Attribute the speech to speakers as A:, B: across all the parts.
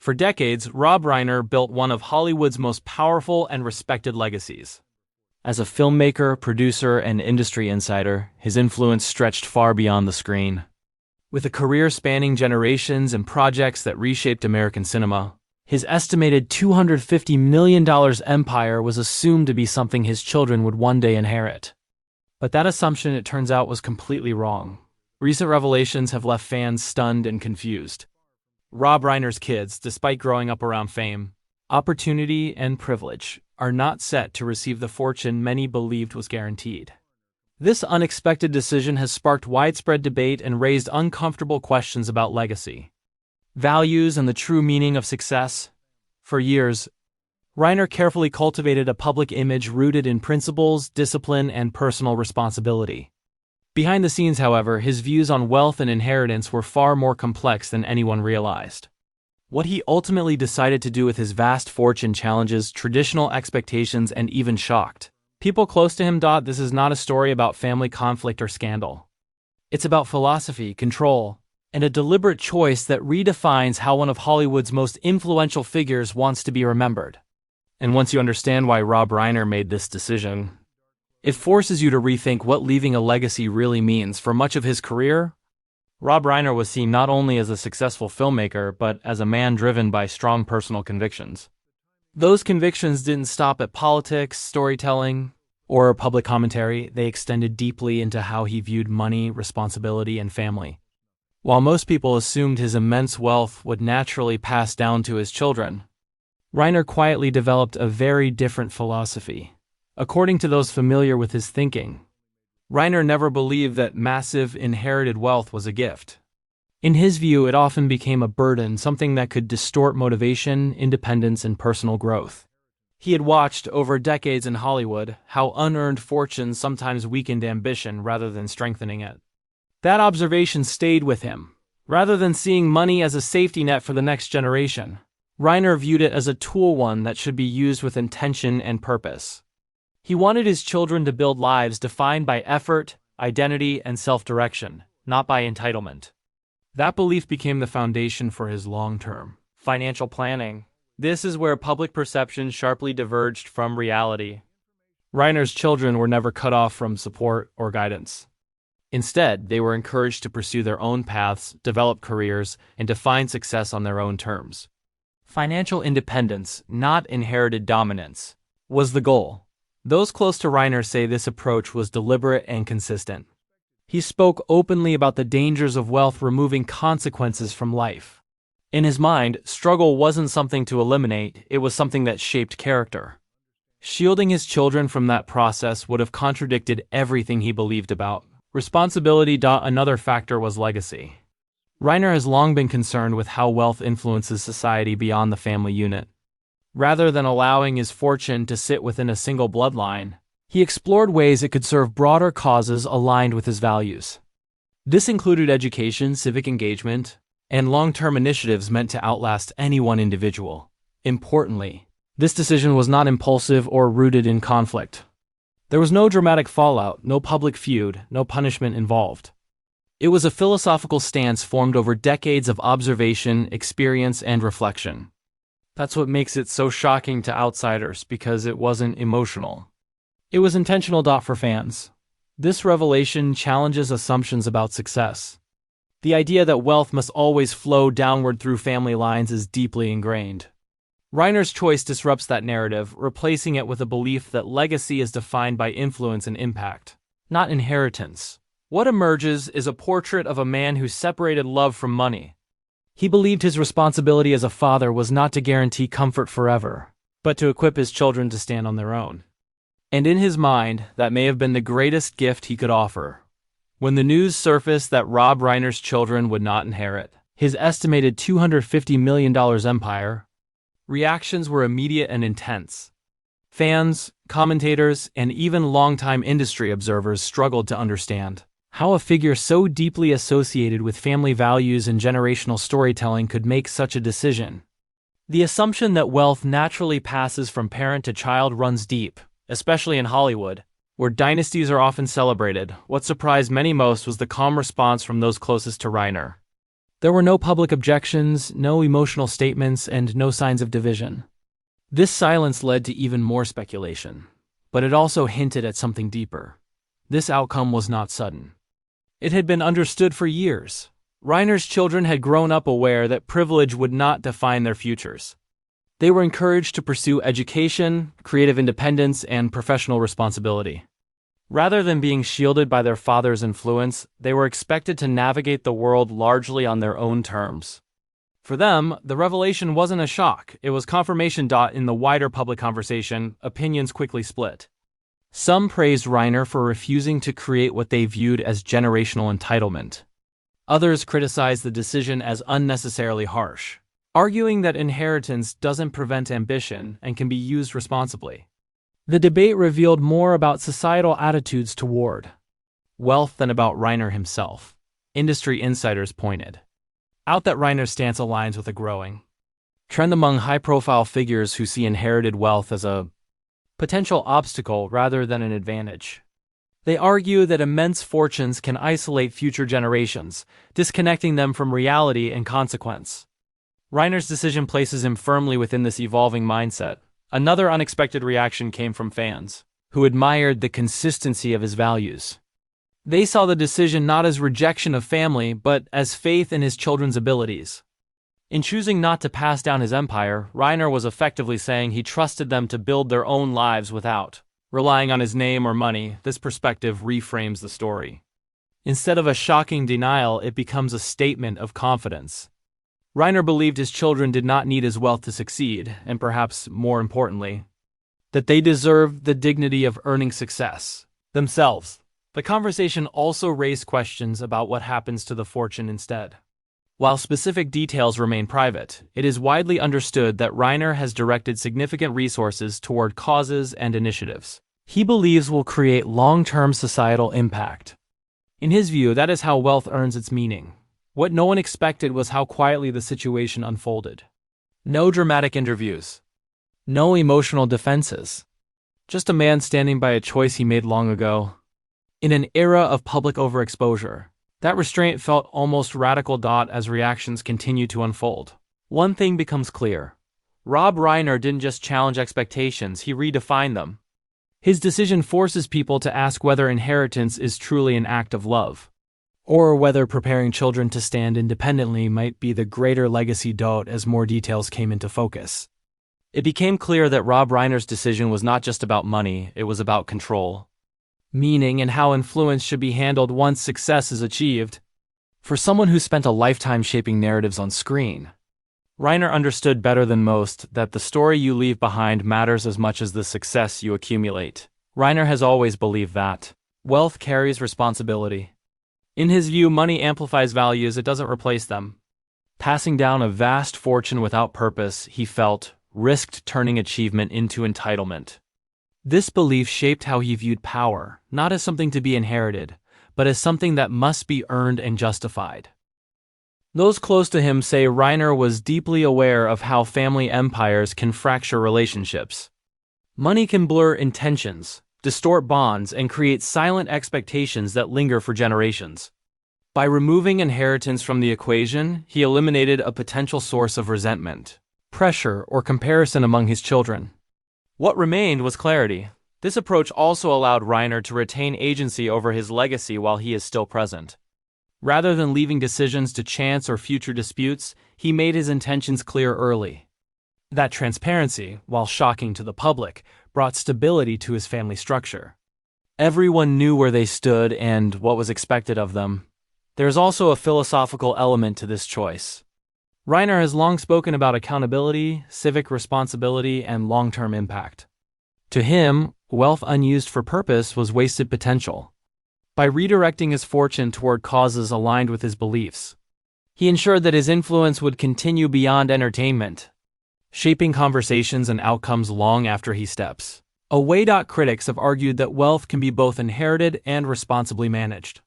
A: For decades, Rob Reiner built one of Hollywood's most powerful and respected legacies. As a filmmaker, producer, and industry insider, his influence stretched far beyond the screen. With a career spanning generations and projects that reshaped American cinema, his estimated $250 million empire was assumed to be something his children would one day inherit. But that assumption, it turns out, was completely wrong. Recent revelations have left fans stunned and confused. Rob Reiner's kids, despite growing up around fame, opportunity, and privilege, are not set to receive the fortune many believed was guaranteed. This unexpected decision has sparked widespread debate and raised uncomfortable questions about legacy, values, and the true meaning of success. For years, Reiner carefully cultivated a public image rooted in principles, discipline, and personal responsibility. Behind the scenes, however, his views on wealth and inheritance were far more complex than anyone realized. What he ultimately decided to do with his vast fortune challenges traditional expectations and even shocked people close to him. This is not a story about family conflict or scandal. It's about philosophy, control, and a deliberate choice that redefines how one of Hollywood's most influential figures wants to be remembered. And once you understand why Rob Reiner made this decision, it forces you to rethink what leaving a legacy really means. For much of his career, Rob Reiner was seen not only as a successful filmmaker, but as a man driven by strong personal convictions. Those convictions didn't stop at politics, storytelling, or public commentary. They extended deeply into how he viewed money, responsibility, and family. While most people assumed his immense wealth would naturally pass down to his children, Reiner quietly developed a very different philosophy. According to those familiar with his thinking, Reiner never believed that massive inherited wealth was a gift. In his view, it often became a burden, something that could distort motivation, independence, and personal growth. He had watched, over decades in Hollywood, how unearned fortunes sometimes weakened ambition rather than strengthening it. That observation stayed with him. Rather than seeing money as a safety net for the next generation, Reiner viewed it as a tool, one that should be used with intention and purpose. He wanted his children to build lives defined by effort, identity, and self-direction, not by entitlement. That belief became the foundation for his long-term financial planning. This is where public perception sharply diverged from reality. Reiner's children were never cut off from support or guidance. Instead, they were encouraged to pursue their own paths, develop careers, and define success on their own terms. Financial independence, not inherited dominance, was the goal. Those close to Reiner say this approach was deliberate and consistent. He spoke openly about the dangers of wealth removing consequences from life. In his mind, struggle wasn't something to eliminate, it was something that shaped character. Shielding his children from that process would have contradicted everything he believed about responsibility. Another factor was legacy. Reiner has long been concerned with how wealth influences society beyond the family unit. Rather than allowing his fortune to sit within a single bloodline, he explored ways it could serve broader causes aligned with his values. This included education, civic engagement, and long-term initiatives meant to outlast any one individual. Importantly, this decision was not impulsive or rooted in conflict. There was no dramatic fallout, no public feud, no punishment involved. It was a philosophical stance formed over decades of observation, experience, and reflection. That's what makes it so shocking to outsiders, because it wasn't emotional. It was intentional. For fans, this revelation challenges assumptions about success. The idea that wealth must always flow downward through family lines is deeply ingrained. Reiner's choice disrupts that narrative, replacing it with a belief that legacy is defined by influence and impact, not inheritance. What emerges is a portrait of a man who separated love from money. He believed his responsibility as a father was not to guarantee comfort forever, but to equip his children to stand on their own. And in his mind, that may have been the greatest gift he could offer. When the news surfaced that Rob Reiner's children would not inherit his estimated $250 million empire, reactions were immediate and intense. Fans, commentators, and even longtime industry observers struggled to understand how a figure so deeply associated with family values and generational storytelling could make such a decision. The assumption that wealth naturally passes from parent to child runs deep, especially in Hollywood, where dynasties are often celebrated. What surprised many most was the calm response from those closest to Reiner. There were no public objections, no emotional statements, and no signs of division. This silence led to even more speculation, but it also hinted at something deeper. This outcome was not sudden. It had been understood for years. Reiner's children had grown up aware that privilege would not define their futures. They were encouraged to pursue education, creative independence, and professional responsibility. Rather than being shielded by their father's influence, they were expected to navigate the world largely on their own terms. For them, the revelation wasn't a shock, it was confirmation. In the wider public conversation, opinions quickly split. Some praised Reiner for refusing to create what they viewed as generational entitlement. Others criticized the decision as unnecessarily harsh, arguing that inheritance doesn't prevent ambition and can be used responsibly. The debate revealed more about societal attitudes toward wealth than about Reiner himself. Industry insiders pointed out that Reiner's stance aligns with a growing trend among high-profile figures who see inherited wealth as a potential obstacle rather than an advantage. They argue that immense fortunes can isolate future generations, disconnecting them from reality and consequence. Reiner's decision places him firmly within this evolving mindset. Another unexpected reaction came from fans, who admired the consistency of his values. They saw the decision not as rejection of family, but as faith in his children's abilities. In choosing not to pass down his empire, Reiner was effectively saying he trusted them to build their own lives without relying on his name or money. This perspective reframes the story. Instead of a shocking denial, it becomes a statement of confidence. Reiner believed his children did not need his wealth to succeed, and perhaps more importantly, that they deserved the dignity of earning success themselves. The conversation also raised questions about what happens to the fortune instead. While specific details remain private, it is widely understood that Reiner has directed significant resources toward causes and initiatives he believes will create long-term societal impact. In his view, that is how wealth earns its meaning. What no one expected was how quietly the situation unfolded. No dramatic interviews. No emotional defenses. Just a man standing by a choice he made long ago. In an era of public overexposure, that restraint felt almost radical. As reactions continue to unfold, one thing becomes clear. Rob Reiner didn't just challenge expectations, he redefined them. His decision forces people to ask whether inheritance is truly an act of love, or whether preparing children to stand independently might be the greater legacy. As more details came into focus, it became clear that Rob Reiner's decision was not just about money, it was about control, meaning, and how influence should be handled once success is achieved. For someone who spent a lifetime shaping narratives on screen, Reiner understood better than most that the story you leave behind matters as much as the success you accumulate. Reiner has always believed that wealth carries responsibility. In his view, money amplifies values, it doesn't replace them. Passing down a vast fortune without purpose, he felt, risked turning achievement into entitlement. This belief shaped how he viewed power, not as something to be inherited, but as something that must be earned and justified. Those close to him say Reiner was deeply aware of how family empires can fracture relationships. Money can blur intentions, distort bonds, and create silent expectations that linger for generations. By removing inheritance from the equation, he eliminated a potential source of resentment, pressure, or comparison among his children. What remained was clarity. This approach also allowed Reiner to retain agency over his legacy while he is still present. Rather than leaving decisions to chance or future disputes, he made his intentions clear early. That transparency, while shocking to the public, brought stability to his family structure. Everyone knew where they stood and what was expected of them. There is also a philosophical element to this choice. Reiner has long spoken about accountability, civic responsibility, and long-term impact. To him, wealth unused for purpose was wasted potential. By redirecting his fortune toward causes aligned with his beliefs, he ensured that his influence would continue beyond entertainment, shaping conversations and outcomes long after he steps away. Critics have argued that wealth can be both inherited and responsibly managed.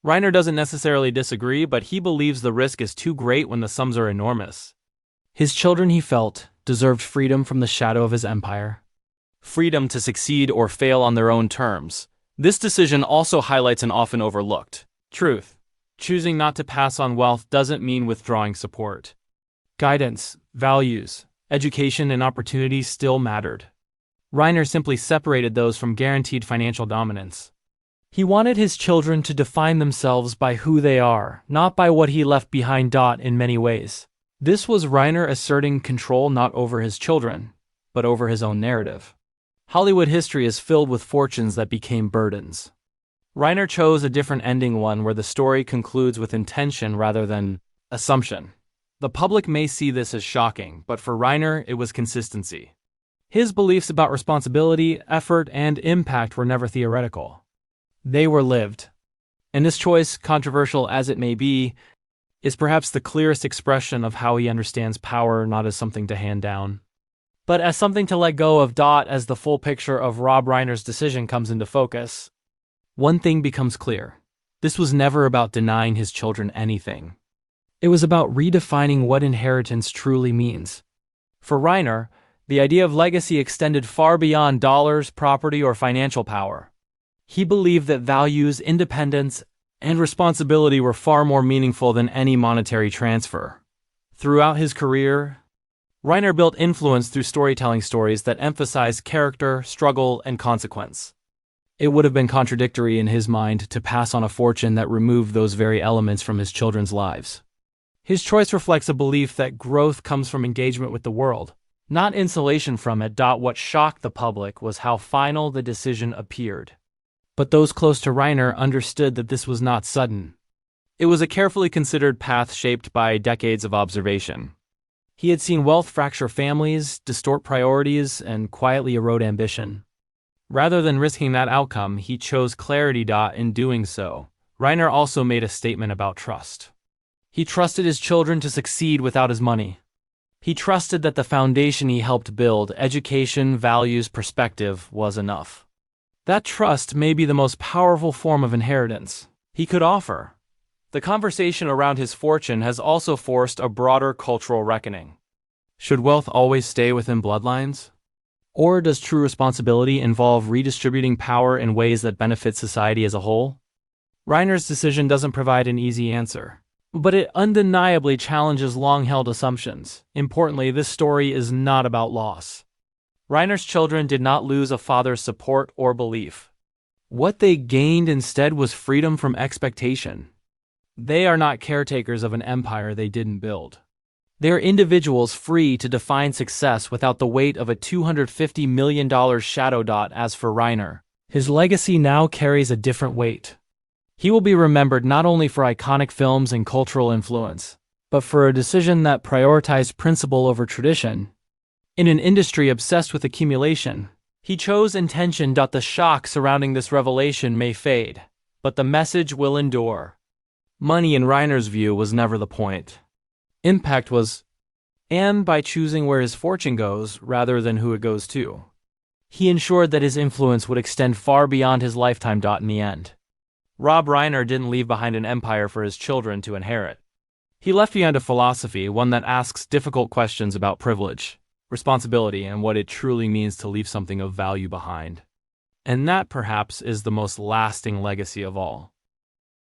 A: Reiner doesn't necessarily disagree, but he believes the risk is too great when the sums are enormous. His children, he felt, deserved freedom from the shadow of his empire. Freedom to succeed or fail on their own terms. This decision also highlights an often overlooked truth. Choosing not to pass on wealth doesn't mean withdrawing support. Guidance, values, education, and opportunities still mattered. Reiner simply separated those from guaranteed financial dominance. He wanted his children to define themselves by who they are, not by what he left behind. In many ways, this was Reiner asserting control not over his children, but over his own narrative. Hollywood history is filled with fortunes that became burdens. Reiner chose a different ending, one where the story concludes with intention rather than assumption. The public may see this as shocking, but for Reiner, it was consistency. His beliefs about responsibility, effort, and impact were never theoretical. They were lived. And this choice, controversial as it may be, is perhaps the clearest expression of how he understands power not as something to hand down, but as something to let go of. As the full picture of Rob Reiner's decision comes into focus, one thing becomes clear. This was never about denying his children anything. It was about redefining what inheritance truly means. For Reiner, the idea of legacy extended far beyond dollars, property, or financial power. He believed that values, independence, and responsibility were far more meaningful than any monetary transfer. Throughout his career, Reiner built influence through storytelling stories that emphasized character, struggle, and consequence. It would have been contradictory in his mind to pass on a fortune that removed those very elements from his children's lives. His choice reflects a belief that growth comes from engagement with the world, not insulation from it. What shocked the public was how final the decision appeared. But those close to Reiner understood that this was not sudden. It was a carefully considered path shaped by decades of observation. He had seen wealth fracture families, distort priorities, and quietly erode ambition. Rather than risking that outcome, he chose clarity. In doing so, Reiner also made a statement about trust. He trusted his children to succeed without his money. He trusted that the foundation he helped build, education, values, perspective, was enough. That trust may be the most powerful form of inheritance he could offer. The conversation around his fortune has also forced a broader cultural reckoning. Should wealth always stay within bloodlines? Or does true responsibility involve redistributing power in ways that benefit society as a whole? Reiner's decision doesn't provide an easy answer, but it undeniably challenges long-held assumptions. Importantly, this story is not about loss. Reiner's children did not lose a father's support or belief. What they gained instead was freedom from expectation. They are not caretakers of an empire they didn't build. They are individuals free to define success without the weight of a $250 million shadow. As for Reiner, his legacy now carries a different weight. He will be remembered not only for iconic films and cultural influence, but for a decision that prioritized principle over tradition. In an industry obsessed with accumulation, he chose intention. The shock surrounding this revelation may fade, but the message will endure. Money, in Reiner's view, was never the point. Impact was, and by choosing where his fortune goes rather than who it goes to, he ensured that his influence would extend far beyond his lifetime. In the end, Rob Reiner didn't leave behind an empire for his children to inherit. He left behind a philosophy, one that asks difficult questions about privilege, responsibility, and what it truly means to leave something of value behind. And that, perhaps, is the most lasting legacy of all.